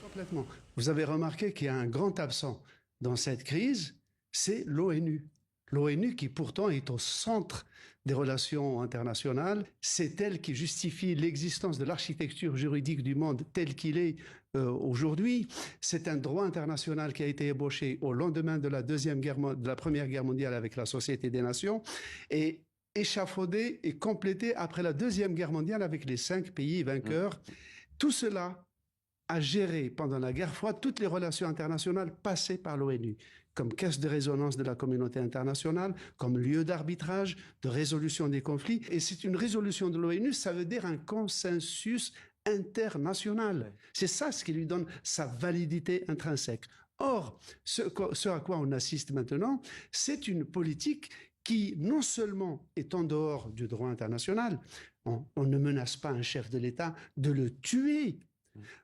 Complètement. Vous avez remarqué qu'il y a un grand absent dans cette crise, c'est l'ONU. L'ONU qui pourtant est au centre des relations internationales, c'est elle qui justifie l'existence de l'architecture juridique du monde tel qu'il est aujourd'hui. C'est un droit international qui a été ébauché au lendemain de la Première Guerre mondiale avec la Société des Nations et échafaudé et complété après la Deuxième Guerre mondiale avec les 5 pays vainqueurs. Tout cela a géré pendant la guerre froide toutes les relations internationales passées par l'ONU, comme caisse de résonance de la communauté internationale, comme lieu d'arbitrage, de résolution des conflits. Et c'est une résolution de l'ONU, ça veut dire un consensus international. C'est ça ce qui lui donne sa validité intrinsèque. Or, ce à quoi on assiste maintenant, c'est une politique qui non seulement est en dehors du droit international, on ne menace pas un chef de l'État de le tuer.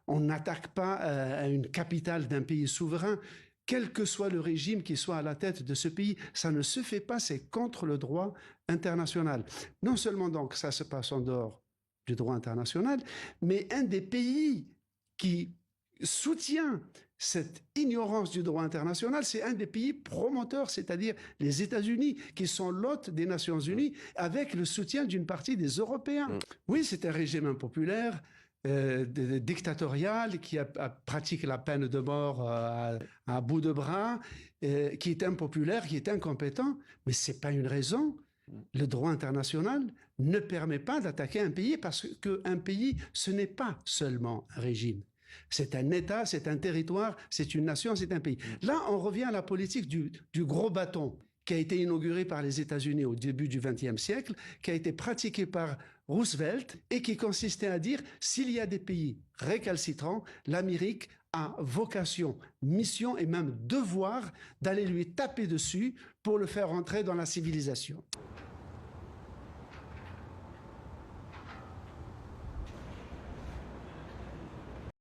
On n'attaque pas une capitale d'un pays souverain, quel que soit le régime qui soit à la tête de ce pays. Ça ne se fait pas, c'est contre le droit international. Non seulement donc ça se passe en dehors du droit international, mais un des pays qui soutient cette ignorance du droit international, c'est un des pays promoteurs, c'est-à-dire les États-Unis, qui sont l'hôte des Nations Unies, avec le soutien d'une partie des Européens. Oui, c'est un régime impopulaire, dictatorial, qui pratique la peine de mort à bout de bras, qui est impopulaire, qui est incompétent, mais c'est pas une raison. Le droit international ne permet pas d'attaquer un pays parce qu'un pays, ce n'est pas seulement un régime. C'est un État, c'est un territoire, c'est une nation, c'est un pays. Là, on revient à la politique du gros bâton qui a été inaugurée par les États-Unis au début du XXe siècle, qui a été pratiquée par Roosevelt et qui consistait à dire s'il y a des pays récalcitrants, l'Amérique a vocation, mission et même devoir d'aller lui taper dessus pour le faire entrer dans la civilisation.